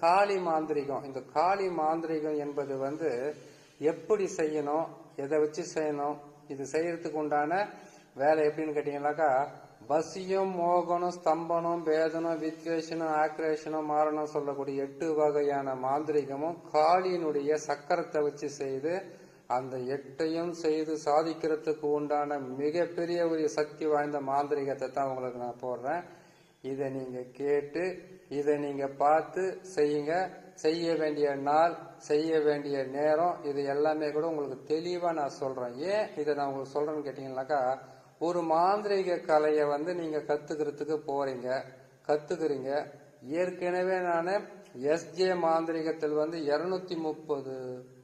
காளி மாந்திரிகம். இந்த காளி மாந்திரிகம் என்பது வந்து எப்படி செய்யணும், எதை வச்சு செய்யணும், இது செய்யறதுக்கு உண்டான வேலை எப்படின்னு கேட்டீங்கன்னாக்கா, வசியம், மோகனம், ஸ்தம்பனம், பேதனம், வித்வேஷனம், ஆக்ரேஷனம், மாரணம் சொல்லக்கூடிய 8 வகையான மாந்திரிகமும் காளியினுடைய சக்கரத்தை வச்சு செய்து அந்த 8ஐயும் செய்து சாதிக்கிறதுக்கு உண்டான மிகப்பெரிய ஒரு சக்தி வாய்ந்த மாந்திரிகத்தை தான் உங்களுக்கு நான் போடுறேன். இதை நீங்க கேட்டு இதை நீங்க பார்த்து செய்யுங்க. செய்ய வேண்டிய நாள், செய்ய வேண்டிய நேரம், இது எல்லாமே கூட உங்களுக்கு தெளிவா நான் சொல்றேன். ஏன் இதை நான் உங்களுக்கு சொல்றேன்னு கேட்டீங்கன்னாக்கா, ஒரு மாந்திரிக கலையை வந்து நீங்க கத்துக்கிறதுக்கு போறீங்க, கத்துக்கிறீங்க. ஏற்கனவே நான் எஸ்ஜே மாந்திரிகத்தில் வந்து 230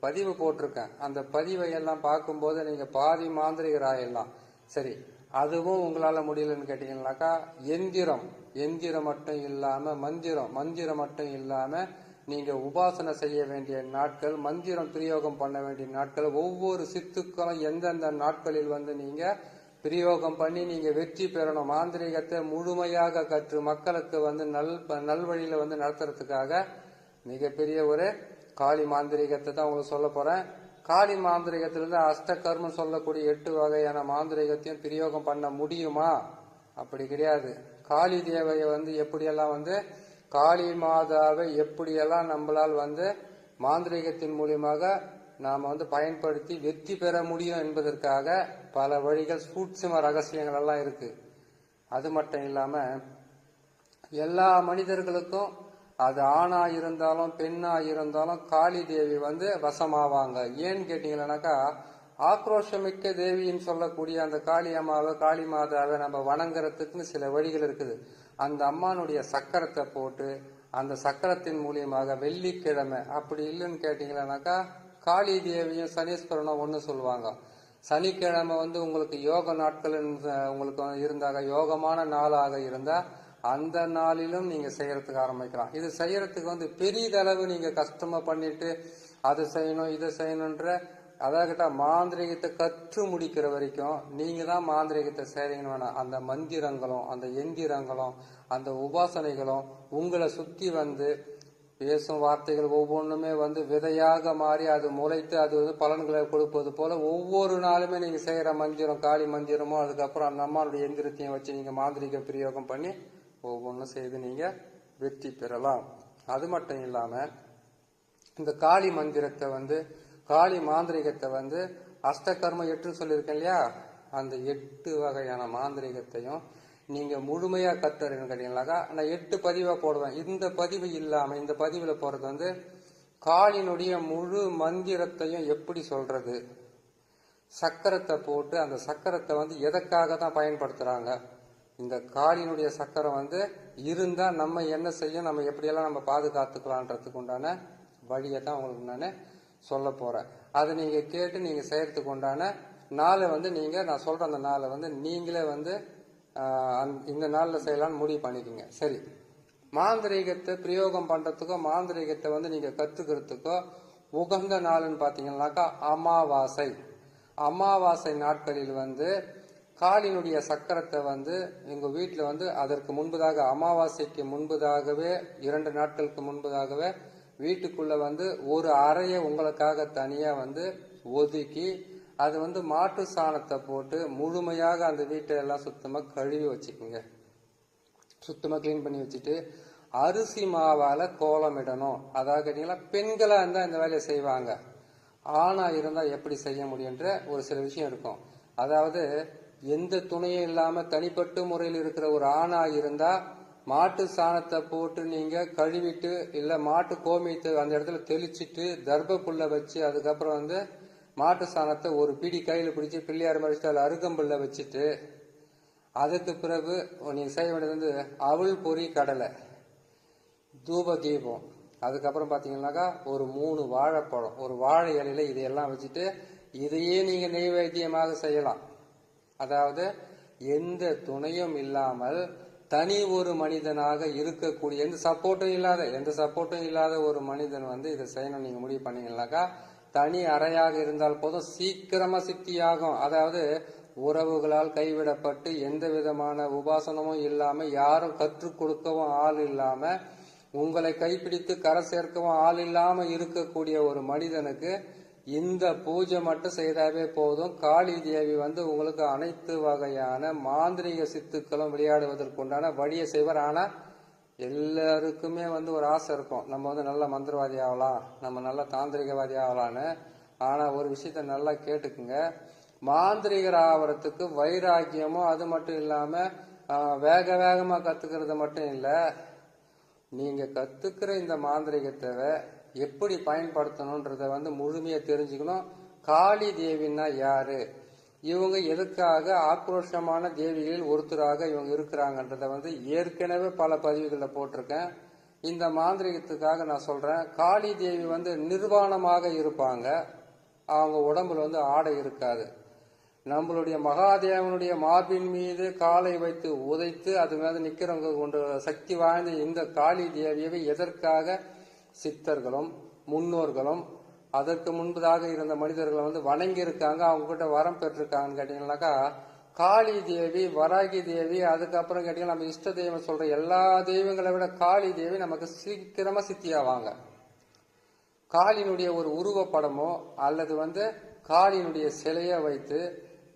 பதிவு போட்டிருக்கேன். அந்த பதிவை எல்லாம் பார்க்கும்போது நீங்க பாதி மாந்திரிகர் ஆயிடலாம். சரி, அதுவும் உங்களால முடியலன்னு கேட்டீங்கன்னாக்கா, எந்திரம் மட்டும் இல்லாம மந்திரம் மட்டும் இல்லாம நீங்க உபாசனை செய்ய வேண்டிய நாட்கள், மந்திரம் பிரயோகம் பண்ண வேண்டிய நாட்கள், ஒவ்வொரு சித்துக்களும் எந்தெந்த நாட்களில் வந்து நீங்க பிரயோகம் பண்ணி நீங்க வெற்றி பெறணும். மாந்திரிகத்தை முழுமையாக கற்று மக்களுக்கு வந்து நல்வழியில வந்து நடத்துறதுக்காக மிகப்பெரிய ஒரு காளி மாந்திரிகத்தை தான் உங்களுக்கு சொல்ல போறேன். காளி மாந்திரிகத்திலிருந்து அஷ்டகர்மம் சொல்லக்கூடிய 8 வகையான மாந்திரிகத்தையும் பிரயோகம் பண்ண முடியுமா? அப்படி கிடையாது. காளி தேவையை வந்து எப்படியெல்லாம் வந்து காளி மாதாவை எப்படியெல்லாம் நம்மளால் வந்து மாந்திரிகத்தின் மூலியமாக நாம வந்து பயன்படுத்தி வெற்றி பெற முடியும் என்பதற்காக பல வழிகள், சூட்சும ரகசியங்கள் எல்லாம் இருக்கு. அது மட்டும் இல்லாம எல்லா மனிதர்களுக்கும், அது ஆணா இருந்தாலும் பெண்ணா இருந்தாலும் காளி தேவி வந்து வசமாவாங்க. ஏன்னு கேட்டீங்கன்னாக்கா, ஆக்ரோஷமிக்க தேவின்னு சொல்லக்கூடிய அந்த காளி அம்மாவை, காளி மாதாவை நம்ம வணங்குறதுக்குன்னு சில வழிகள் இருக்குது. அந்த அம்மானுடைய சக்கரத்தை போட்டு அந்த சக்கரத்தின் மூலியமாக வெள்ளிக்கிழமை, அப்படி இல்லைன்னு கேட்டீங்கன்னாக்கா காளி தேவியும் சனீஸ்வரனும் ஒன்று சொல்லுவாங்க. சனிக்கிழமை வந்து உங்களுக்கு யோக நாட்கள் உங்களுக்கு இருந்தாக, யோகமான நாளாக இருந்தா அந்த நாளிலும் நீங்க செய்யறதுக்கு ஆரம்பிக்கலாம். இது செய்யறதுக்கு வந்து பெரிதளவு நீங்க கஷ்டமா பண்ணிட்டு அதை செய்யணும் இதை செய்யணுன்ற, அதாகிட்ட மாந்திரிகத்தை கற்று முடிக்கிற வரைக்கும் நீங்க தான் மாந்திரிகத்தை செய்றீங்கன்னு வேணாம். அந்த மந்திரங்களும் அந்த எந்திரங்களும் அந்த உபாசனைகளும் உங்களை சுத்தி வந்து பேசும் வார்த்தைகள் ஒவ்வொன்றுமே வந்து விதையாக மாறி அது முளைத்து அது வந்து பலன்களை கொடுப்பது போல ஒவ்வொரு நாளுமே நீங்க செய்யற மந்திரம், காளி மந்திரமோ, அதுக்கப்புறம் அந்த அம்மாவுடைய எந்திரத்தையும் வச்சு நீங்க மாந்திரிக பிரயோகம் பண்ணி ஒவ்வொன்றும் செய்து நீங்க வெற்றி பெறலாம். அது மட்டும் இல்லாம இந்த காளி மந்திரத்தை வந்து, காளி மாந்திரிகத்தை வந்து அஷ்டகர்ம 8 சொல்லியிருக்கேன் இல்லையா, அந்த 8 வகையான மாந்திரிகத்தையும் நீங்க முழுமையா கத்துறீங்கன்னு கேட்டீங்கன்னாக்கா, நான் 8 பதிவா போடுவேன். இந்த பதிவு இல்லாம இந்த பதிவுல போறது வந்து காளினுடைய முழு மந்திரத்தையும் எப்படி சொல்றது, சக்கரத்தை போட்டு அந்த சக்கரத்தை வந்து எதற்காக தான் பயன்படுத்துறாங்க, இந்த காளினுடைய சக்கரம் வந்து இருந்தா நம்ம என்ன செய்யும், நம்ம எப்படியெல்லாம் நம்ம பாதுகாத்துக்கலான்றதுக்கு உண்டான வழியை தான் உங்களுக்கு நான் சொல்ல போறேன். அதை நீங்க கேட்டு நீங்க செய்யறதுக்கு உண்டான நாளை வந்து நீங்க, நான் சொல்ற அந்த நாளை வந்து நீங்களே வந்து இந்த நாளில் செய்யலாம்னு முடிவு பண்ணிக்கோங்க. சரி, மாந்திரீகத்தை பிரயோகம் பண்றதுக்கோ மாந்திரீகத்தை வந்து நீங்க கத்துக்கிறதுக்கோ உகந்த நாள்னு பாத்தீங்கன்னாக்கா அமாவாசை. அமாவாசை நாட்களில் வந்து காளினுடைய சக்கரத்தை வந்து எங்க வீட்டுல வந்து அதற்கு முன்பதாக, அமாவாசைக்கு முன்பதாகவே 2 நாட்களுக்கு முன்பதாகவே வீட்டுக்குள்ள வந்து ஒரு அறையை உங்களுக்காக தனியா வந்து ஒதுக்கி அது வந்து மாட்டு சாணத்தை போட்டு முழுமையாக அந்த வீட்டை எல்லாம் சுத்தமா கழுவி வச்சுக்கோங்க. சுத்தமா கிளீன் பண்ணி வச்சுட்டு அரிசி மாவால கோலமிடணும். அதாவது கேட்டீங்கன்னா பெண்களா இருந்தா இந்த வேலையை செய்வாங்க, ஆணா இருந்தா எப்படி செய்ய முடியுன்ற ஒரு சில விஷயம் இருக்கும். அதாவது எந்த துணையும் இல்லாம தனிப்பட்ட முறையில் இருக்கிற ஒரு ஆணா இருந்தா மாட்டு சாணத்தை போட்டு நீங்க கழுவிட்டு, இல்ல மாட்டு கோமியத்தை அந்த இடத்துல தெளிச்சிட்டு தர்பப்புள்ள வச்சு, அதுக்கப்புறம் வந்து மாட்டு சாணத்தை ஒரு பிடி கையில பிடிச்சி பிள்ளையார் மடிச்சுட்டு அதில் அருகம்புல்ல வச்சுட்டு, அதுக்கு பிறகு நீங்க செய்ய வேண்டியது வந்து அவள் பொறி கடலை, தூப தீபம், அதுக்கப்புறம் பாத்தீங்கன்னாக்கா ஒரு 3 வாழைப்பழம், ஒரு வாழை இலையில இதையெல்லாம் வச்சுட்டு இதையே நீங்க நெய்வேத்தியமாக செய்யலாம். அதாவது எந்த துணையும் இல்லாமல் தனி ஒரு மனிதனாக இருக்கக்கூடிய, எந்த சப்போர்ட்டும் இல்லாத ஒரு மனிதன் வந்து இதை செய்யணும் நீங்க முடிவு பண்ணீங்கன்னாக்கா, தனி அறையாக இருந்தால் போதும், சீக்கிரமா சித்தியாகும். அதாவது உறவுகளால் கைவிடப்பட்டு எந்த விதமான உபாசனமும் இல்லாம, யாரும் கற்றுக் கொடுக்கவும் ஆள் இல்லாம உங்களை கைப்பிடித்து கரை சேர்க்கவும் ஆள் இல்லாம இருக்கக்கூடிய ஒரு மனிதனுக்கு இந்த பூஜை மட்டும் செய்தாவே போதும். காளி தேவி வந்து உங்களுக்கு அனைத்து வகையான மாந்திரிக சித்துக்களும் விளையாடுவதற்குண்டான வழியை செய்வார். ஆனா எல்லாருக்குமே வந்து ஒரு ஆசை இருக்கும், நம்ம வந்து நல்ல மந்திரவாதி ஆகலாம், நம்ம நல்ல தாந்திரிகவாதி ஆகலான்னு. ஆனா ஒரு விஷயத்த நல்லா கேட்டுக்குங்க, மாந்திரிகர் ஆவறதுக்கு வைராக்கியமும் அது மட்டும் இல்லாம வேக வேகமா கத்துக்கிறது மட்டும் இல்ல, நீங்க கத்துக்கிற இந்த மாந்திரிகத்தை எப்படி பயன்படுத்தணும்ன்றத வந்து முழுமையா தெரிஞ்சுக்கணும். காளி தேவின்னா யாரு, இவங்க எதுக்காக ஆக்ரோஷமான தேவிகளில் ஒருத்தராக இவங்க இருக்கிறாங்கன்றத வந்து ஏற்கனவே பல பதிவுகளில் போட்டிருக்கேன். இந்த மாந்திரிகத்துக்காக நான் சொல்றேன். காளி தேவி வந்து நிர்வாணமாக இருப்பாங்க, அவங்க உடம்புல வந்து ஆடை இருக்காது. நம்மளுடைய மகாதேவனுடைய மார்பின் மீது காலை வைத்து உதைத்து அது மேல நிக்கிறவங்க கொண்டு சக்தி வாய்ந்த இந்த காளி தேவியவை எதற்காக சித்தர்களும் முன்னோர்களும் அதற்கு முன்பதாக இருந்த மனிதர்களை வந்து வணங்கி இருக்காங்க, அவங்க கிட்ட வரம் பெற்றிருக்காங்கன்னு கேட்டீங்கன்னாக்கா, காளி தேவி, வராகி தேவி, அதுக்கப்புறம் கேட்டீங்கன்னா நம்ம இஷ்ட தெய்வம் சொல்ற எல்லா தெய்வங்களை விட காளி தேவி நமக்கு சீக்கிரமா சித்தியாவாங்க. காளியினுடைய ஒரு உருவப்படமோ அல்லது வந்து காளியினுடைய சிலையை வைத்து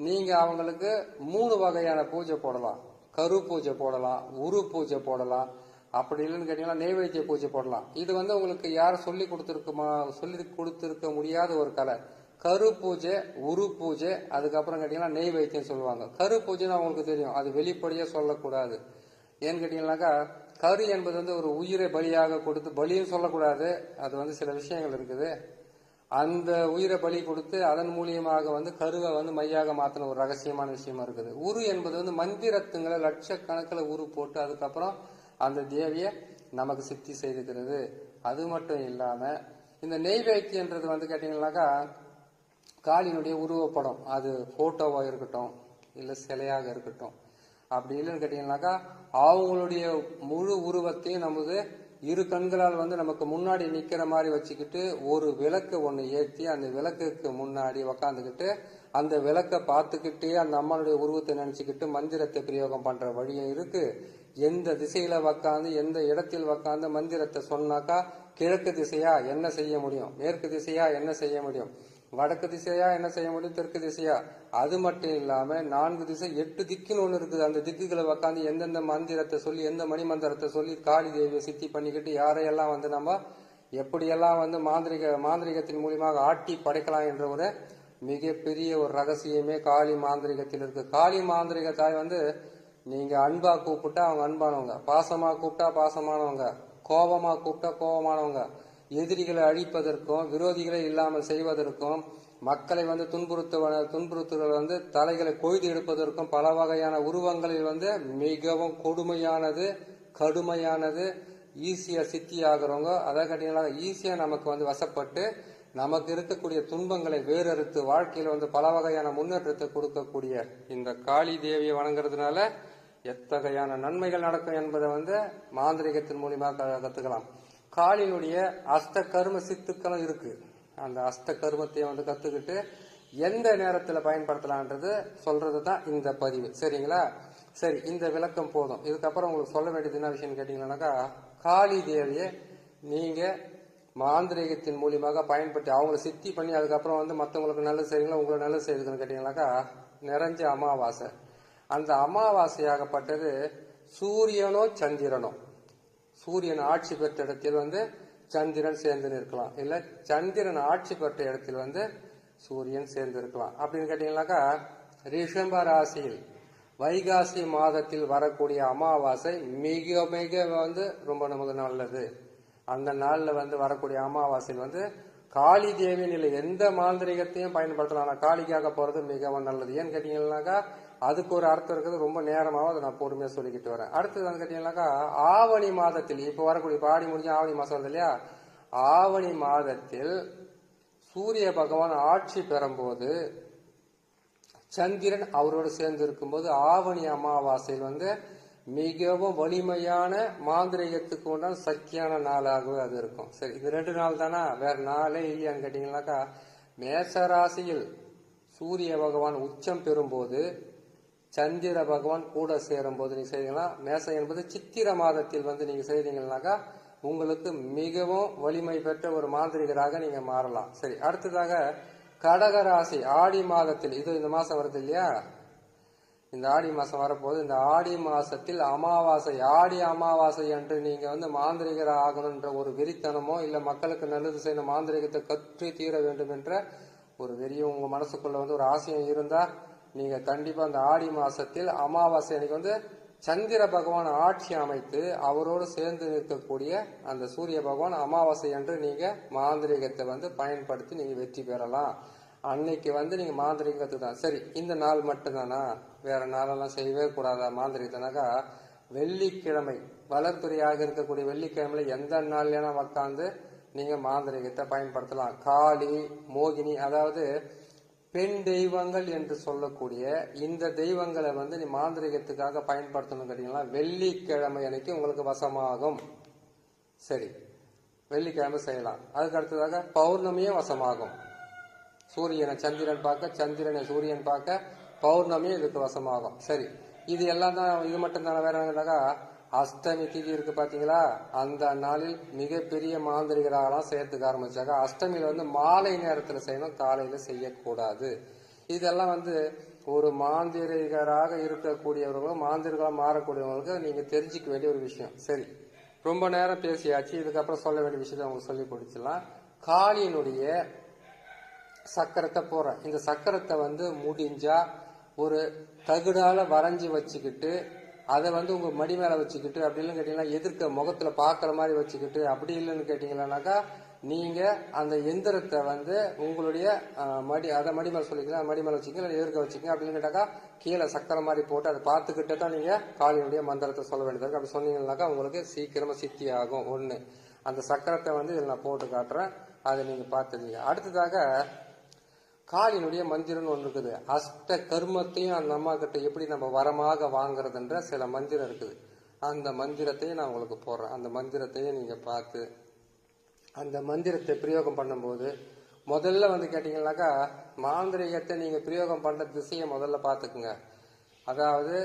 நீங்க அவங்களுக்கு 3 வகையான பூஜை போடலாம். கரு பூஜை போடலாம், உரு பூஜை போடலாம், அப்படி இல்லைன்னு கேட்டீங்கன்னா நெய்வேத்திய பூஜை போடலாம். இது வந்து உங்களுக்கு யாரும் சொல்லி கொடுத்துருக்க முடியாத ஒரு கலை. கரு பூஜை, உரு பூஜை, அதுக்கப்புறம் கேட்டீங்கன்னா நெய்வேத்தியம் சொல்லுவாங்க. கரு பூஜைன்னு அவங்களுக்கு தெரியும், அது வெளிப்படையா சொல்லக்கூடாது. ஏன்னு கேட்டீங்கன்னாக்கா, கரு என்பது வந்து ஒரு உயிரை பலியாக கொடுத்து, பலின்னு சொல்லக்கூடாது, அது வந்து சில விஷயங்கள் இருக்குது. அந்த உயிரை பலி கொடுத்து அதன் மூலியமாக வந்து கருவை வந்து மையாக மாத்தின ஒரு ரகசியமான விஷயமா இருக்குது. உரு என்பது வந்து மந்திரத்துங்களை லட்சக்கணக்கில் உரு போட்டு அதுக்கப்புறம் அந்த தேவியை நமக்கு சித்தி செய்துக்கிறது. அது மட்டும் இல்லாம இந்த நெய்வேத்தியன்றது வந்து கேட்டீங்கன்னாக்கா, காளியினுடைய உருவப்படம், அது போட்டோவா இருக்கட்டும் இல்ல சிலையாக இருக்கட்டும், அப்படி இல்லைன்னு கேட்டீங்கன்னாக்கா அவங்களுடைய முழு உருவத்தையும் நமது இரு கண்களால் வந்து நமக்கு முன்னாடி நிக்கிற மாதிரி வச்சுக்கிட்டு ஒரு விளக்கு ஒண்ணு ஏற்றி அந்த விளக்குக்கு முன்னாடி உக்காந்துக்கிட்டு அந்த விளக்கை பார்த்துக்கிட்டே அந்த அம்மனுடைய உருவத்தை நினைச்சுக்கிட்டு மந்திரத்தை பிரயோகம் பண்ற வழியும் இருக்கு. எந்த திசையில உக்காந்து எந்த இடத்தில் உக்காந்து மந்திரத்தை சொன்னாக்கா, கிழக்கு திசையா என்ன செய்ய முடியும், மேற்கு திசையா என்ன செய்ய முடியும், வடக்கு திசையா என்ன செய்ய முடியும், தெற்கு திசையா, அது மட்டும் இல்லாம 4 திசை 8 திக்குன்னு ஒண்ணு இருக்குது. அந்த திக்குகளை உக்காந்து எந்தெந்த மந்திரத்தை சொல்லி எந்த மணி மந்திரத்தை சொல்லி காளி தேவியை சித்தி பண்ணிக்கிட்டு யாரையெல்லாம் வந்து நம்ம எப்படியெல்லாம் வந்து மாந்திரிகத்தின் மூலியமாக ஆட்டி படைக்கலாம் என்ற ஒரு மிகப்பெரிய ஒரு ரகசியமே காளி மாந்திரிகத்தில் இருக்கு. காளி மாந்திரிக தாய் வந்து நீங்க அன்பா கூப்பிட்டா அவங்க அன்பானவங்க, பாசமா கூப்பிட்டா பாசமானவங்க, கோபமா கூப்பிட்டா கோபமானவங்க, எதிரிகளை அழிப்பதற்கும் விரோதிகளை இல்லாமல் செய்வதற்கும் மக்களை வந்து துன்புறுத்துகள் வந்து தலைகளை கொய்து எடுப்பதற்கும் பல வகையான உருவங்களில் வந்து மிகவும் கொடுமையானது கடுமையானது ஈஸியா சித்தி ஆகிறவங்க. அதை கட்டினால ஈஸியா நமக்கு வந்து வசப்பட்டு நமக்கு இருக்கக்கூடிய துன்பங்களை வேறறுத்து வாழ்க்கையில வந்து பல வகையான முன்னேற்றத்தை கொடுக்கக்கூடிய இந்த காளி தேவியை வணங்குறதுனால எத்தகையான நன்மைகள் நடக்கும் என்பதை வந்து மாந்திரிகத்தின் மூலியமாக கத்துக்கலாம். காளியினுடைய அஷ்ட கர்ம சித்துக்களும் இருக்கு. அந்த அஷ்ட கர்மத்தையும் வந்து கத்துக்கிட்டு எந்த நேரத்துல பயன்படுத்தலான்றது சொல்றது தான் இந்த பதிவு. சரிங்களா? சரி, இந்த விளக்கம் போதும். இதுக்கப்புறம் உங்களுக்கு சொல்ல வேண்டியது என்ன விஷயம் கேட்டீங்கன்னாக்கா, காளி தேவியை நீங்க மாந்திரிகத்தின் மூலியமாக பயன்படுத்தி அவங்களை சித்தி பண்ணி அதுக்கப்புறம் வந்து மற்றவங்களுக்கு நல்லது செய்யுங்களா, உங்களுக்கு நல்லது செய்யுதுன்னு கேட்டீங்கன்னாக்கா, நிறைஞ்ச அமாவாசை. அந்த அமாவாசையாகப்பட்டது சூரியனோ சந்திரனோ, சூரியன் ஆட்சி பெற்ற இடத்தில் வந்து சந்திரன் சேர்ந்து இருக்கலாம், இல்ல சந்திரன் ஆட்சி பெற்ற இடத்தில் வந்து சூரியன் சேர்ந்து இருக்கலாம். அப்படின்னு கேட்டீங்கன்னாக்கா, ரிஷப ராசியில் வைகாசி மாதத்தில் வரக்கூடிய அமாவாசை மிக மிக வந்து ரொம்ப நமக்கு நல்லது. அந்த நாள்ல வந்து வரக்கூடிய அமாவாசையில் வந்து காளி தேவியின் இல்லை எந்த மாந்திரிகத்தையும் பயன்படுத்தலாம். ஆனா காளிக்காக போறது மிகவும் நல்லது. ஏன்னு கேட்டீங்கன்னாக்கா, அதுக்கு ஒரு அர்த்தம் இருக்குது. ரொம்ப நேரமாவும் அதை நான் பொறுமையா சொல்லிக்கிட்டு வரேன். அடுத்தது வந்து கேட்டீங்கன்னாக்கா, ஆவணி மாதத்தில் இப்ப வரக்கூடிய பாடி முடிஞ்ச ஆவணி மாசம் வந்து இல்லையா, ஆவணி மாதத்தில் சூரிய பகவான் ஆட்சி பெறும்போது சந்திரன் அவரோடு சேர்ந்து இருக்கும்போது ஆவணி அமாவாசையில் வந்து மிகவும் வலிமையான மாந்திரிகத்துக்கு உண்டான சக்தியான நாளாகவே அது இருக்கும். சரி, இது 2 நாள் தானா, வேற நாளே இல்லையான்னு கேட்டீங்கன்னாக்கா, மேசராசியில் சூரிய பகவான் உச்சம் பெறும்போது சந்திர பகவான் கூட சேரும் போது நீங்க செய்தீங்கன்னா, மேசம் என்பது சித்திர மாதத்தில் வந்து நீங்க செய்தீங்கன்னாக்கா உங்களுக்கு மிகவும் வலிமை பெற்ற ஒரு மாந்திரிகராக நீங்க மாறலாம். சரி, அடுத்ததாக கடகராசி ஆடி மாதத்தில், இது இந்த மாசம் வருது இல்லையா, இந்த ஆடி மாசம் வரப்போது, இந்த ஆடி மாசத்தில் அமாவாசை, ஆடி அமாவாசை அன்று நீங்க மாந்திரிகர் ஆகணும்ன்ற ஒரு வெறித்தனமோ இல்ல மக்களுக்கு நல்லது செய்யணும், மாந்திரிகத்தை கற்று தீர வேண்டும் என்ற ஒரு வெறியும் உங்க மனசுக்குள்ள ஒரு ஆசையம் இருந்தா நீங்க கண்டிப்பா அந்த ஆடி மாசத்தில் அமாவாசை அன்னைக்கு சந்திர பகவான் ஆட்சி அமைத்து அவரோடு சேர்ந்து நிற்கக்கூடிய அந்த சூரிய பகவான் அமாவாசை அன்று நீங்க மாந்திரிகத்தை பயன்படுத்தி நீங்க வெற்றி பெறலாம். அன்னைக்கு நீங்க மாந்திரிகத்துக்கு தான். சரி, இந்த நாள் மட்டும்தானா, வேற நாளெல்லாம் செய்யவே கூடாதா மாந்திரிகத்தினாக்கா? வெள்ளிக்கிழமை, வளர்த்துறையாக இருக்கக்கூடிய வெள்ளிக்கிழமையில எந்த நாள்லனா உட்காந்து நீங்க மாந்திரிகத்தை பயன்படுத்தலாம். காளி, மோகினி, அதாவது பெண் தெய்வங்கள் என்று சொல்லக்கூடிய இந்த தெய்வங்களை நீ மாந்திரிகத்துக்காக பயன்படுத்தணும் கேட்டீங்கன்னா வெள்ளிக்கிழமை அன்னைக்கு உங்களுக்கு வசமாகும். சரி, வெள்ளிக்கிழமை செய்யலாம். அதுக்கு அடுத்ததாக பௌர்ணமியும் வசமாகும். சூரியனை சந்திரன் பார்க்க, சந்திரனை சூரியன் பார்க்க, பௌர்ணமியும் இதுக்கு வசமாகும். சரி, இது எல்லாம் தான், இது மட்டும் தானே. வேற என்னக்கா, அஷ்டமி திதி இருக்கு பாத்தீங்களா, அந்த நாளில் மிகப்பெரிய மாந்திரிகராகலாம் செய்யறதுக்கு ஆரம்பிச்சாங்க. அஷ்டமியில மாலை நேரத்துல செய்யணும், காலையில செய்யக்கூடாது. இதெல்லாம் ஒரு மாந்திரிகராக இருக்கக்கூடியவர்களும் மாந்திரிகளாக மாறக்கூடியவங்களுக்கு நீங்க தெரிஞ்சுக்க வேண்டிய ஒரு விஷயம். சரி, ரொம்ப நேரம் பேசியாச்சு, இதுக்கப்புறம் சொல்ல வேண்டிய விஷயத்தை அவங்க சொல்லி கொடுத்துலாம். காளியினுடைய சக்கரத்தை போடுறேன். இந்த சக்கரத்தை முடிஞ்சா ஒரு தகுடால வரைஞ்சி வச்சுக்கிட்டு அதை உங்க மடி மேல வச்சுக்கிட்டு, அப்படி இல்லைன்னு கேட்டீங்கன்னா எதிர்க்க முகத்துல பாக்குற மாதிரி வச்சுக்கிட்டு, அப்படி இல்லைன்னு கேட்டீங்கன்னாக்கா நீங்க அந்த எந்திரத்தை உங்களுடைய மடி மேல சொல்லிக்கலாம், மடி மேல வச்சுக்கீங்க, எதிர்க்க வச்சுக்கோங்க. அப்படின்னு கேட்டாக்கா கீழே சக்கரை மாதிரி போட்டு அதை பார்த்துக்கிட்டே தான் நீங்க காளியினுடைய மந்திரத்தை சொல்ல வேண்டியது இருக்கு. அப்படி சொன்னீங்கன்னாக்கா உங்களுக்கு சீக்கிரமா சித்தி ஆகும். ஒண்ணு, அந்த சக்கரத்தை இதில் நான் போட்டு காட்டுறேன், அதை நீங்க பார்த்துருங்க. அடுத்ததாக காளியினுடைய மந்திரம்னு ஒன்று இருக்குது. அஷ்ட கர்மத்தையும் அந்த அம்மா கிட்ட எப்படி நம்ம வரமாக வாங்குறதுன்ற சில மந்திரம் இருக்குது. அந்த மந்திரத்தையும் நான் உங்களுக்கு போடுறேன். அந்த மந்திரத்தையும் நீங்க பார்த்து அந்த மந்திரத்தை பிரயோகம் பண்ணும்போது முதல்ல கேட்டீங்கன்னாக்கா மாந்திரிகத்தை நீங்க பிரயோகம் பண்ற திசையை முதல்ல பார்த்துக்குங்க. அதாவது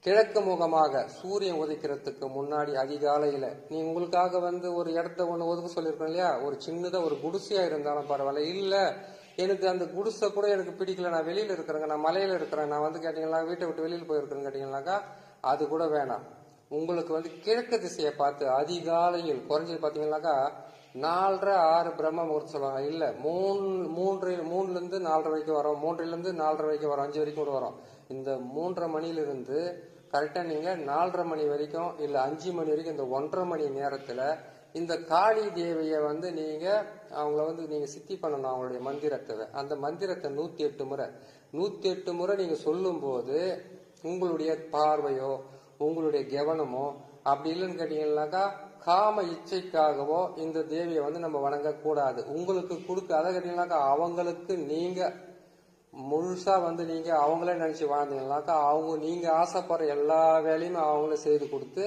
கிழக்கு முகமாக சூரியன் உதைக்கிறதுக்கு முன்னாடி அதிகாலையில நீ உங்களுக்காக ஒரு இடத்த ஒண்ணு ஒதுக்க சொல்லியிருக்கோம் இல்லையா, ஒரு சின்னதா ஒரு குடிசையா இருந்தாலும் பரவாயில்ல, இல்ல எனக்கு அந்த குடிசை கூட எனக்கு பிடிக்கல, நான் வெளியில இருக்கிறேங்க, நான் மலையில இருக்கிறேன், நான் கேட்டீங்கன்னா வீட்டை விட்டு வெளியில போயிருக்கிறேன்னு கேட்டீங்கன்னாக்கா அது கூட வேணாம். உங்களுக்கு கிழக்கு திசையை பார்த்து அதிகாலையில் குறைஞ்சது பாத்தீங்கன்னாக்கா 4:30 6 பிரம்ம முகூர்த்தம் சொல்லுவாங்க. இல்ல 3 இருந்து 4:30 வரைக்கும் வரும், 3 இருந்து 4:30 வரைக்கும் வரும், 5 வரைக்கும் கூட வரும். இந்த 3:30 மணியிலிருந்து கரெக்டா நீங்க 4:30 மணி வரைக்கும் இல்ல 5 மணி வரைக்கும் இந்த 1:30 மணி நேரத்துல இந்த காளி தேவிய நீங்க அவங்கள நீங்க சித்தி பண்ணணும். அவங்களுடைய மந்திரத்தை, அந்த மந்திரத்தை 108 முறை நீங்க சொல்லும் போது உங்களுடைய பார்வையோ உங்களுடைய கவனமோ அப்படி இல்லைன்னு கேட்டீங்கன்னாக்கா காம இச்சைக்காகவோ இந்த தேவியை நம்ம வணங்க கூடாது. உங்களுக்கு கொடுக்க அதை கேட்டீங்கன்னாக்கா அவங்களுக்கு நீங்க முழுசா நீங்க அவங்களே நினைச்சு வாழ்ந்தீங்கன்னாக்கா அவங்க நீங்க ஆசைப்படுற எல்லா வேலையும் அவங்கள செய்து கொடுத்து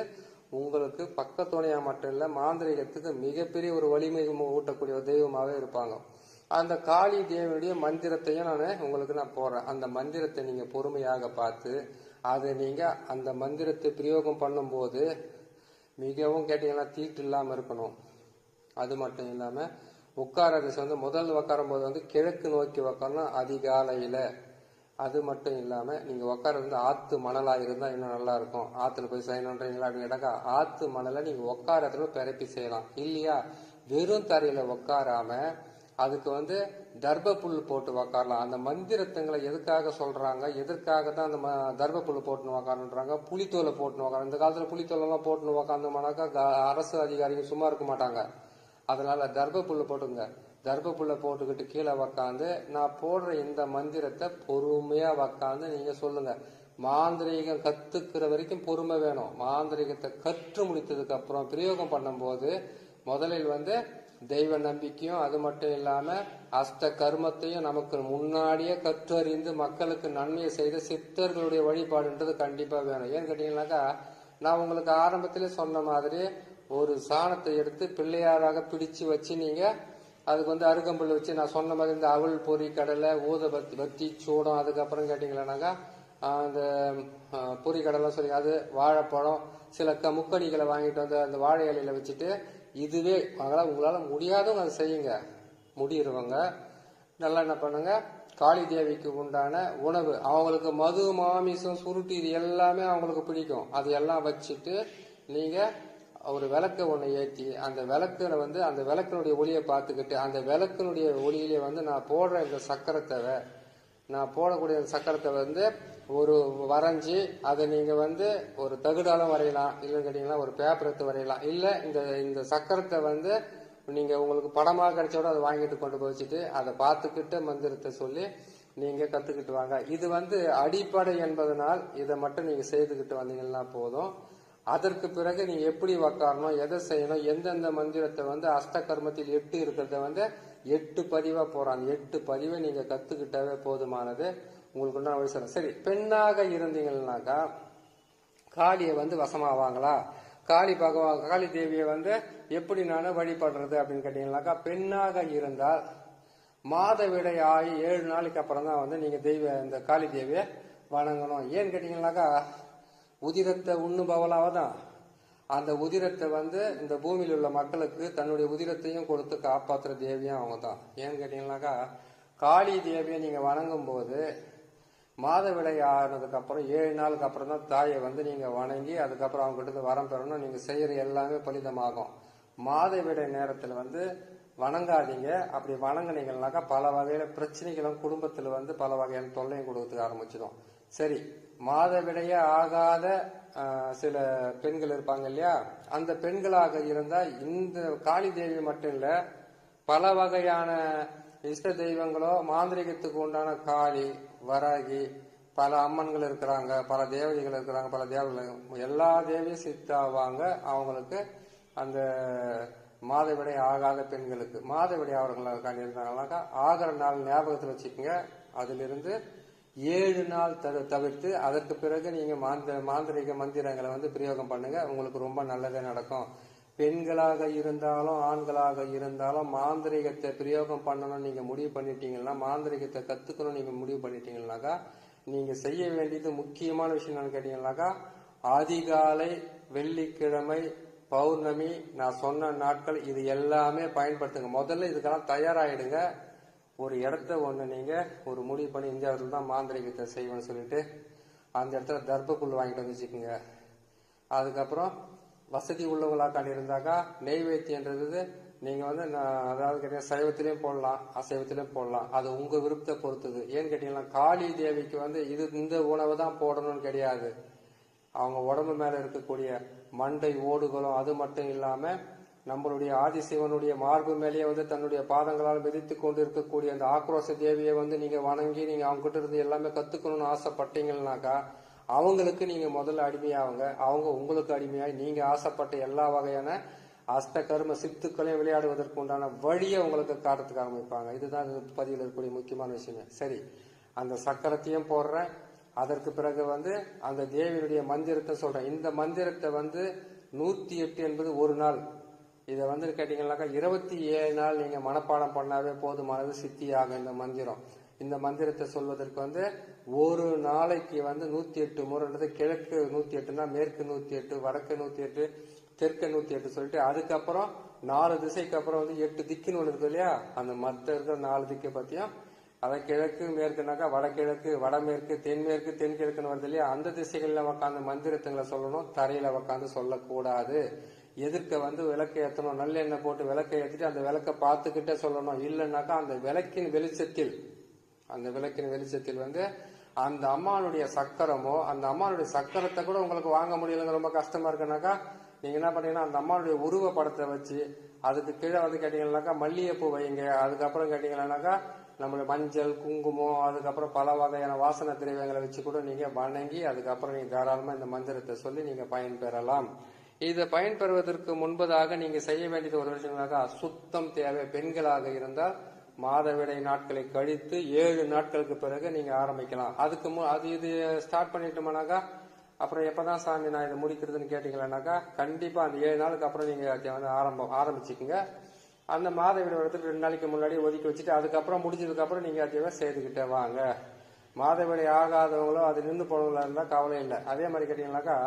உங்களுக்கு பக்கத்துணையா மட்டும் இல்ல மாந்திரிகத்துக்கு மிகப்பெரிய ஒரு வலிமை ஊட்டக்கூடிய ஒரு தெய்வமாவே இருப்பாங்க. அந்த காளி தேவியுடைய மந்திரத்தையும் உங்களுக்கு நான் போடுறேன். அந்த மந்திரத்தை நீங்க பொறுமையாக பார்த்து அதை நீங்க அந்த மந்திரத்தை பிரயோகம் பண்ணும் போது மிகவும் கேட்டீங்கன்னா தீட்டு இல்லாம இருக்கணும். அது மட்டும் இல்லாம உட்கார திசை முதல் உட்காரும் போது கிழக்கு நோக்கி உட்காரணும் அதிகாலையில. அது மட்டும் இல்லாம நீங்க உட்கார்றது ஆத்து மணலா இருந்தா இன்னும் நல்லா இருக்கும். ஆத்துல போய் செய்யணும்ன்றீங்களா அப்படின்னு கேட்டாக்கா ஆத்து மணலை நீங்க உட்காரத்துல பரப்பி செய்யலாம். இல்லையா வெறும் தரையில உட்காராம அதுக்கு தர்ப புல் போட்டு உக்காரலாம். அந்த மந்திரத்துங்களை எதுக்காக சொல்றாங்க, எதற்காக தான் அந்த தர்ப புல் போட்டுன்னு உக்காருன்றாங்க, புலித்தோலை போட்டுன்னு உக்காரு. இந்த காலத்துல புலித்தோலை எல்லாம் போட்டுன்னு உக்காந்தோம்னாக்கா அரசு அதிகாரிகள் சும்மா இருக்க மாட்டாங்க. அதனால தர்ப புல்லு போட்டுங்க. தர்ப புல்ல போட்டுக்கிட்டு கீழே உக்காந்து நான் போடுற இந்த மந்திரத்தை பொறுமையா உக்காந்து நீங்க சொல்லுங்க. மாந்திரீகம் கத்துக்கிற வரைக்கும் பொறுமை வேணும். மாந்திரீகத்தை கற்று முடித்ததுக்கு அப்புறம் பிரயோகம் பண்ணும் போது முதலில் தெய்வ நம்பிக்கையும் அது மட்டும் இல்லாம அஷ்ட கர்மத்தையும் நமக்கு முன்னாடியே கற்றறிந்து மக்களுக்கு நன்மையை செய்த சித்தர்களுடைய வழிபாடுன்றது கண்டிப்பா வேணும். ஏன்னு கேட்டீங்கன்னாக்கா நான் உங்களுக்கு ஆரம்பத்திலே சொன்ன மாதிரி ஒரு சாணத்தை எடுத்து பிள்ளையாராக பிடிச்சு வச்சு நீங்க அதுக்கு அருகம்புல் வச்சு நான் சொன்ன மாதிரி இந்த அவள் பொறி கடலை ஊத பத்தி சூடம் அதுக்கப்புறம் கேட்டீங்களானாக்கா அந்த பொரிக்கடலாம் சொல்லி அது வாழைப்பழம் சில முக்கணிகளை வாங்கிட்டு வந்து அந்த வாழை இலையில வச்சுட்டு இதுவே உங்களால முடியாதவங்க அதை செய்யுங்க. முடியிருவங்க நல்லா என்ன பண்ணுங்க, காளி தேவிக்கு உண்டான உணவு அவங்களுக்கு மது மாமிசம் சுருட்டி இது எல்லாமே அவங்களுக்கு பிடிக்கும். அது எல்லாம் வச்சுட்டு நீங்க ஒரு விளக்க ஒண்ணு ஏற்றி அந்த விளக்குல வந்து அந்த விளக்கினுடைய ஒளியை பார்த்துக்கிட்டு அந்த விளக்கினுடைய ஒளியிலே வந்து நான் போடுற இந்த சக்கரத்தை நான் போடக்கூடிய சக்கரத்தை வந்து ஒரு வரைஞ்சி அதை நீங்க வந்து ஒரு தகுடாலும் வரையலாம், இல்லைன்னு கேட்டீங்கன்னா ஒரு பேப்பர் எடுத்து வரையலாம். இல்ல இந்த சக்கரத்தை வந்து நீங்க உங்களுக்கு படமாக கிடைச்சோட அதை வாங்கிட்டு கொண்டு போய் வச்சுட்டு அதை பார்த்துக்கிட்டு மந்திரத்தை சொல்லி நீங்க கத்துக்கிட்டு வாங்க. இது வந்து அடிப்படை என்பதனால் இதை மட்டும் நீங்க செய்துக்கிட்டு வந்தீங்கன்னா போதும். அதற்கு பிறகு நீங்க எப்படி உக்காரணும், எதை செய்யணும், எந்தெந்த மந்திரத்தை வந்து அஷ்ட கர்மத்தில் 8 இருக்கிறத வந்து 8 பதிவா போறாங்க. 8 பதிவை நீங்க கத்துக்கிட்டாவே போதுமானது. உங்களுக்கு ஒன்றும் அவசியம். சரி, பெண்ணாக இருந்தீங்கன்னாக்கா காளியை வந்து வசமாவாங்களா? காளி தேவியை வந்து எப்படி நான் வழிபடுறது அப்படின்னு கேட்டீங்கன்னாக்கா, பெண்ணாக இருந்தால் மாதவிடை ஆகி 7 நாளைக்கு அப்புறம் தான் வந்து நீங்க இந்த காளி தேவியை வணங்கணும். ஏன்னு கேட்டீங்கன்னாக்கா, உதிரத்தை உண்ணுபவளாக தான் அந்த உதிரத்தை வந்து இந்த பூமியில் உள்ள மக்களுக்கு தன்னுடைய உதிரத்தையும் கொடுத்து காப்பாற்றுற தேவியும் அவங்க தான். ஏன்னு கேட்டீங்கன்னாக்கா, காளி தேவியை நீங்க வணங்கும் போது மாதவிடை ஆனதுக்கு அப்புறம் 7 நாளுக்கு அப்புறம் தான் தாயை வந்து நீங்க வணங்கி அதுக்கப்புறம் அவங்க கிட்ட வரம் பெறணும். நீங்க செய்யற எல்லாமே பலிதமாகும். மாதவிடை நேரத்துல வந்து வணங்காதீங்க. அப்படி வணங்கினீங்கன்னாக்கா பல வகையில பிரச்சனைகளும் குடும்பத்துல வந்து பல வகையான தொல்லையும் கொடுக்கறதுக்கு ஆரம்பிச்சிடும். சரி, மாதவிடையே ஆகாத சில பெண்கள் இருப்பாங்க இல்லையா, அந்த பெண்களாக இருந்தா இந்த காளி தேவி மட்டும் இல்ல, பல வகையான இஷ்ட தெய்வங்களோ மாந்திரிகத்துக்கு உண்டான காளி, வராகி, பல அம்மன்கள் இருக்கிறாங்க, பல தேவதைகள் இருக்கிறாங்க, பல தேவதைகள் எல்லா தேவியும் சித்தாவாங்க. அவங்களுக்கு அந்த மாதவிடை ஆகாத பெண்களுக்கு மாதவிடை அவர்கள் இருந்தாங்கன்னாக்கா ஆகிற நாள் ஞாபகத்தில் வச்சுக்கோங்க. அதிலிருந்து 7 நாள் தவிர்த்து அதற்கு பிறகு நீங்க மாந்திரிக மந்திரங்களை வந்து பிரயோகம் பண்ணுங்க. உங்களுக்கு ரொம்ப நல்லதே நடக்கும். பெண்களாக இருந்தாலும் ஆண்களாக இருந்தாலும் மாந்திரிகத்தை பிரயோகம் பண்ணணும் நீங்க முடிவு பண்ணிட்டீங்கன்னா, மாந்திரிகத்தை கத்துக்கணும் நீங்க முடிவு பண்ணிட்டீங்கன்னாக்கா, நீங்க செய்ய வேண்டியது முக்கியமான விஷயம் என்னன்னு கேட்டீங்கன்னாக்கா, அதிகாலை, வெள்ளிக்கிழமை, பௌர்ணமி, நான் சொன்ன நாட்கள் இது எல்லாமே பயன்படுத்துங்க. முதல்ல இதுக்கெல்லாம் தயாராயிடுங்க. ஒரு இடத்த ஒண்ணு நீங்க ஒரு முடிவு பண்ணி இந்த இடத்துல தான் மாந்திரிகத்தை செய்வேன்னு சொல்லிட்டு அந்த இடத்துல தர்பப்புல் வாங்கிட்டு வந்து வச்சுக்கோங்க. அதுக்கப்புறம் வசதி உள்ளவங்களாக்காண்டி இருந்தாக்கா நெய்வேத்தியன்றது நீங்க வந்து அதாவது கேட்டீங்கன்னா சைவத்திலையும் போடலாம், அசைவத்திலையும் போடலாம். அது உங்க விருப்பத்தை பொறுத்தது. ஏன்னு கேட்டீங்கன்னா, காளி தேவிக்கு வந்து இந்த உணவு தான் போடணும்னு கிடையாது. அவங்க உடம்பு மேல இருக்கக்கூடிய மண்டை ஓடுகளும் அது மட்டும் இல்லாம நம்மளுடைய ஆதிசிவனுடைய மார்பு மேலேயே வந்து தன்னுடைய பாதங்களால் மிதித்து கொண்டு இருக்கக்கூடிய அந்த ஆக்ரோஷ தேவியை வந்து நீங்க வணங்கி நீங்க அவங்க கிட்ட இருந்து எல்லாமே கத்துக்கணும்னு ஆசைப்பட்டீங்கன்னாக்கா அவங்களுக்கு நீங்க முதல்ல அடிமையாவுங்க. அவங்க உங்களுக்கு அடிமையாகி நீங்க ஆசைப்பட்ட எல்லா வகையான அஷ்ட கர்ம சித்துக்களையும் விளையாடுவதற்கு உண்டான வழியை உங்களுக்கு காட்டுறதுக்கு ஆரம்பிப்பாங்க. இதுதான் பதிவில் இருக்கக்கூடிய முக்கியமான விஷயமே. சரி, அந்த சக்கரத்தையும் போடுறேன். அதற்கு பிறகு வந்து அந்த தேவியுடைய மந்திரத்தை சொல்றேன். இந்த மந்திரத்தை வந்து 108 என்பது ஒரு நாள். இதை வந்து கேட்டீங்கன்னாக்கா 27 நாள் நீங்க மனப்பாடம் பண்ணாவே போதுமானது, சித்தியாக இந்த மந்திரம். இந்த மந்திரத்தை சொல்வதற்கு வந்து ஒரு நாளைக்கு வந்து 108 முறைன்றது, கிழக்கு 108னா மேற்கு 108, வடக்கு 108, தெற்கு 108 சொல்லிட்டு அதுக்கப்புறம் 4 திசைக்கு அப்புறம் வந்து 8 திக்குன்னு ஒன்று இருக்கு இல்லையா, அந்த மற்ற இருக்கிற 4 திக்கை பத்தியும் அதை கிழக்கு மேற்குனாக்கா வடகிழக்கு, வடமேற்கு, தென்மேற்கு, தென்கிழக்குன்னு வருது இல்லையா, அந்த திசைகள்ல உக்காந்து மந்திரத்துங்களை சொல்லணும். தரையில உக்காந்து சொல்லக்கூடாது. எதிர்க்க வந்து விளக்கை ஏற்றணும். நல்லெண்ணெய் போட்டு விளக்கை ஏற்றிட்டு அந்த விளக்கை பார்த்துக்கிட்டே சொல்லணும். இல்லைன்னாக்கா அந்த விளக்கின் வெளிச்சத்தில் வந்து அந்த அம்மானுடைய சக்கரமோ அந்த அம்மானுடைய சக்கரத்தை கூட உங்களுக்கு வாங்க முடியலங்க, ரொம்ப கஷ்டமா இருக்குனாக்கா நீங்க என்ன பண்ணீங்கன்னா அந்த அம்மானுடைய உருவ படத்தை வச்சு அதுக்கு கீழே வந்து கேட்டீங்கன்னாக்கா மல்லிகைப்பூ வைங்க. அதுக்கப்புறம் கேட்டீங்கன்னாக்கா நம்மளுடைய மஞ்சள், குங்குமம், அதுக்கப்புறம் பல வகையான வாசன திரவியங்களை வச்சு கூட நீங்க வணங்கி அதுக்கப்புறம் நீங்க தாராளமா இந்த மந்திரத்தை சொல்லி நீங்க பயன்பெறலாம். இதை பயன்பெறுவதற்கு முன்பதாக நீங்க செய்ய வேண்டியது ஒரு விஷயம்னாக்கா சுத்தம் தேவை. பெண்களாக இருந்தால் மாதவிடை நாட்களை கழித்து 7 நாட்களுக்கு பிறகு நீங்க ஆரம்பிக்கலாம். அதுக்கு இது ஸ்டார்ட் பண்ணிட்டோம்னாக்கா அப்புறம் எப்பதான் சாமி நான் இதை முடிக்கிறதுன்னு கேட்டீங்கன்னாக்கா கண்டிப்பா அந்த 7 நாளுக்கு அப்புறம் நீங்க வந்து ஆரம்பிச்சுக்குங்க. அந்த மாதவிடை வரத்துக்கு 2 நாளைக்கு முன்னாடி ஒதுக்கி வச்சுட்டு அதுக்கப்புறம் முடிஞ்சதுக்கு அப்புறம் நீங்க அதையவே செய்துக்கிட்டே வாங்க. மாதவிடை ஆகாதவங்களோ அது நின்று போனவங்களா இருந்தா கவலை இல்லை. அதே மாதிரி கேட்டீங்கன்னாக்கா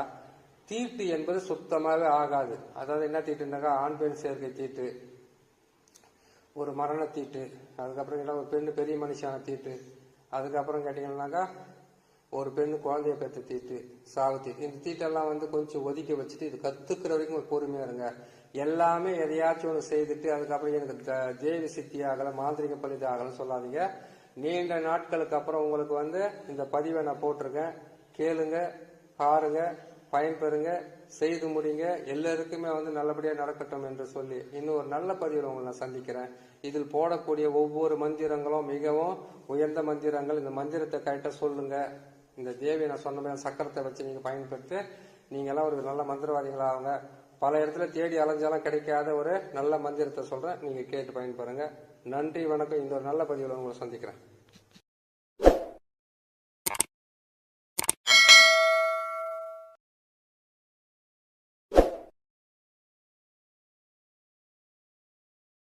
தீட்டு என்பது சுத்தமாவே ஆகாது. அதாவது என்ன தீட்டுனாக்கா ஆண் பெண் சேர்க்கை தீட்டு, ஒரு மரண தீட்டு, அதுக்கப்புறம் ஒரு பெண்ணு பெரிய மனுஷான தீட்டு, அதுக்கப்புறம் கேட்டீங்கன்னாக்கா ஒரு பெண்ணு குழந்தைய பெற்ற தீட்டு, சாவு தீட்டு. இந்த தீட்டெல்லாம் கொஞ்சம் ஒதுக்கி வச்சுட்டு இது கத்துக்கிற வரைக்கும் ஒரு பொறுமையா இருங்க. எல்லாமே எதையாச்சும் ஒன்று செய்துட்டு அதுக்கப்புறம் எனக்கு தேவி சித்தி ஆகல மாந்திரிக பலித ஆகலன்னு சொல்லாதீங்க. நீண்ட நாட்களுக்கு அப்புறம் உங்களுக்கு இந்த பதிவை நான் போட்டிருக்கேன், கேளுங்க, பாருங்க, பயன்பெறுங்க, செய்து முடிங்க. எல்லாருக்குமே நல்லபடியா நடக்கட்டும் என்று சொல்லி இன்னும் ஒரு நல்ல பதிவில் உங்களை நான் சந்திக்கிறேன். இதில் போடக்கூடிய ஒவ்வொரு மந்திரங்களும் மிகவும் உயர்ந்த மந்திரங்கள். இந்த மந்திரத்தை கரெக்டா சொல்லுங்க. இந்த தேவி நான் சொன்ன மாதிரி சக்கரத்தை வச்சு நீங்க பயன்படுத்தி நீங்க எல்லாம் ஒரு நல்ல மந்திரவாதிகளாகுங்க. பல இடத்துல தேடி அலைஞ்சாலும் கிடைக்காத ஒரு நல்ல மந்திரத்தை சொல்றேன், நீங்க கேட்டு பயன்பெறுங்க. நன்றி, வணக்கம். இந்த ஒரு நல்ல பதிவில் உங்களை சந்திக்கிறேன்.